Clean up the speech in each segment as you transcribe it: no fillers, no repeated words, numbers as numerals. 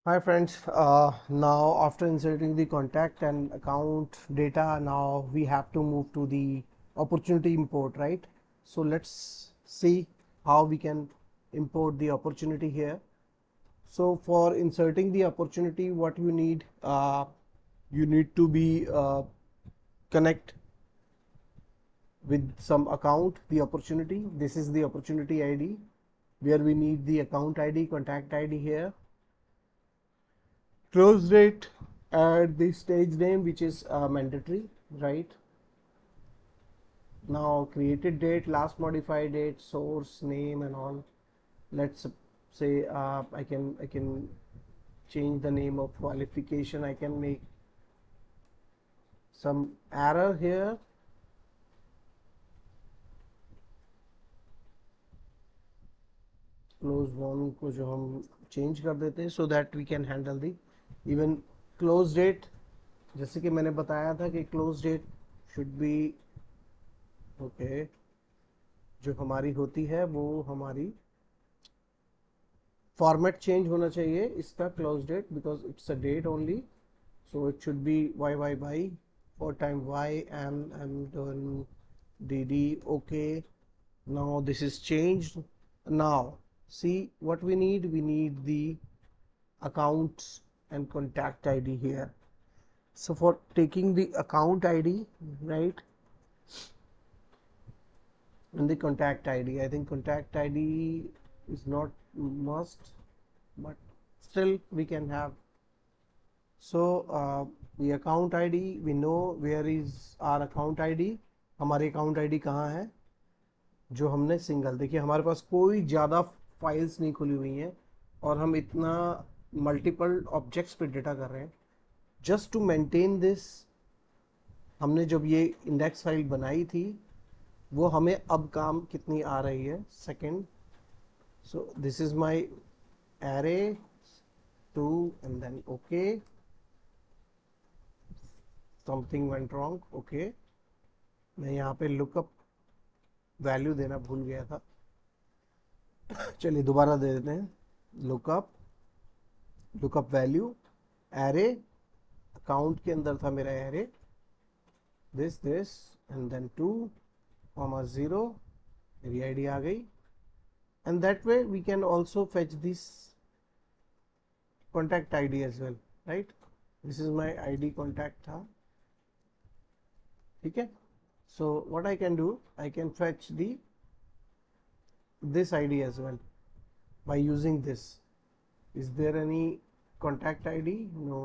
Hi friends, now after inserting the contact and account data, now we have to move to the opportunity import, right? So let's see how we can import the opportunity here. So for inserting the opportunity, what you need to be connect with some account, the opportunity. This is the opportunity ID where we need the account ID, contact ID here, close date, and the stage name, which is mandatory, right? Now created date, last modified date, source name and all. Let's say I can change the name of qualification. I can make some error here. Close one को जो हम change कर देते हैं so that we can handle the even close date. जैसे कि मैंने बताया था कि close date should be okay, जो हमारी होती है वो हमारी फॉर्मेट चेंज होना चाहिए इसका close date, because it's a date only. So it should be Y Y Y for time Y M M done D D. Okay, now this is changed. Now see what we need the account and contact ID here. So for taking the account ID, right, and the contact ID, I think contact ID is not must, but still we can have. So the account ID, we know where is our account ID. हमारे account ID कहाँ है, जो हमने single. देखिए हमारे पास कोई ज़्यादा files नहीं खुली हुई हैं और हम इतना मल्टीपल ऑब्जेक्ट्स पे डेटा कर रहे हैं. जस्ट टू मेंटेन दिस, हमने जब ये इंडेक्स फाइल बनाई थी वो हमें अब काम कितनी आ रही है. Second, so this is my array 2 and then okay, something went wrong. Okay, मैं यहाँ पे लुकअप वैल्यू देना भूल गया था. चलिए दोबारा दे देते हैं. लुकअप वैल्यू एरे, अकाउंट के अंदर था मेरा एरे, दिस एंड देन 2,0 मेरी आईडी आ गई. And that way we can also fetch this contact ID as well, right. This is my ID contact था, ठीक है. So what I can do, I can fetch this ID as well by using this. Is there any contact ID? No.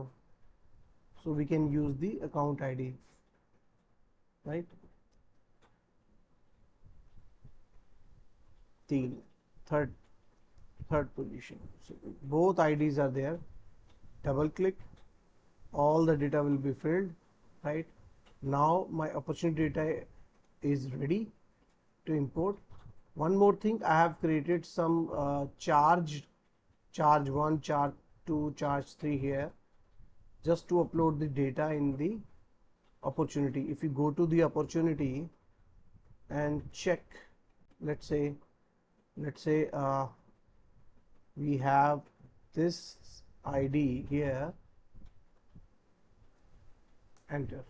So we can use the account ID, right? Third position. So both IDs are there. Double click, all the data will be filled, right? Now my opportunity data is ready to import. One more thing, I have created some charge 1, charge 2, charge 3 here, just to upload the data in the opportunity. If you go to the opportunity and check, let's say we have this ID here, enter.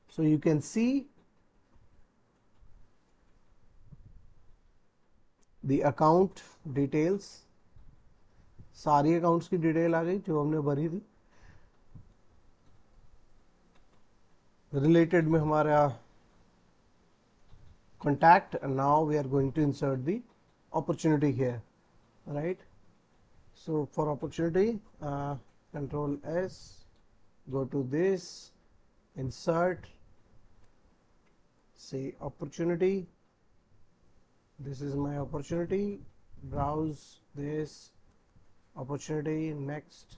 So you can see the account details, सारी accounts की detail आ गई जो हमने भरी थी. Related में हमारा contact, and now we are going to insert the opportunity here, right. So for opportunity, control S, go to this, insert, say opportunity, this is my opportunity, browse this opportunity, next.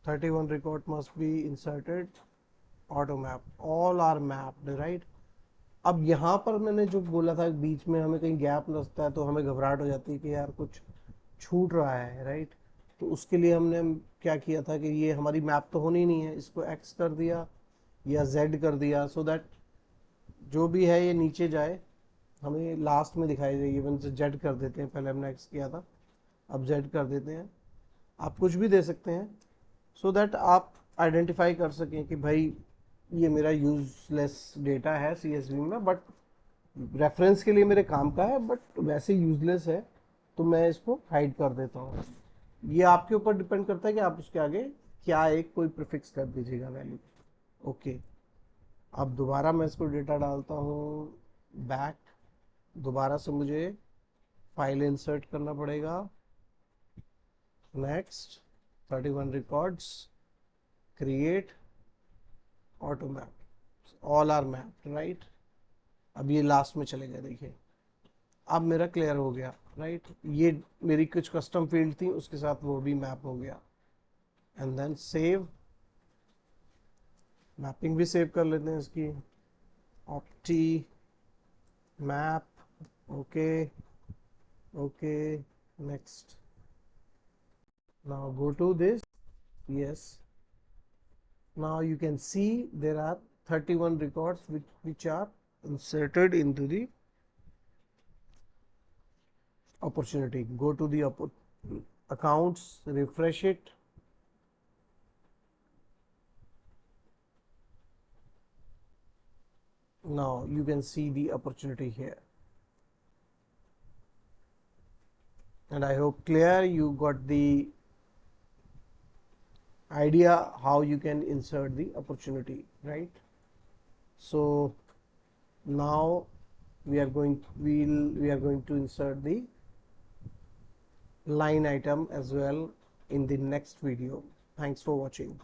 31 record must be inserted, auto map, all are mapped, right. अब यहाँ पर मैंने जो बोला था बीच में हमें कहीं गैप लगता है तो हमें घबराहट हो जाती है कि यार कुछ छूट रहा है, राइट. तो उसके लिए हमने क्या किया था कि ये हमारी मैप तो होनी नहीं है, इसको X कर दिया या Z कर दिया, सो दैट जो भी है ये नीचे जाए हमें लास्ट में दिखाई देगी, इवन से जेड कर देते हैं, पहले हमने एक्स किया था, अब जेड कर देते हैं। आप कुछ भी दे सकते हैं सो दैट आप आइडेंटिफाई कर सकें कि भाई ये मेरा यूजलेस डेटा है CSV में, बट रेफरेंस के लिए मेरे काम का है, बट वैसे यूजलेस है तो मैं इसको हाइड कर देता हूँ। ये आपके ऊपर डिपेंड करता है कि आप उसके आगे क्या एक कोई प्रीफिक्स कर दीजिएगा वैल्यू। ओके, अब दोबारा मैं इसको डेटा डालता हूँ बैक, दोबारा से मुझे फाइल इंसर्ट करना पड़ेगा। Next 31 records, create auto map, all are mapped, right. अब ये लास्ट में चले गए, देखिए अब मेरा क्लियर हो गया, राइट। ये मेरी कुछ कस्टम फील्ड थी, उसके साथ वो भी मैप हो गया। एंड देन सेव, मैपिंग भी सेव कर लेते हैं इसकी, ऑप्टी map, okay okay, next. Now go to this, yes. Now you can see there are 31 records which are inserted into the opportunity. Go to the accounts, refresh it. Now you can see the opportunity here. And I hope clear you got the idea how you can insert the opportunity, right? So now we are going to insert the line item as well in the next video. Thanks for watching.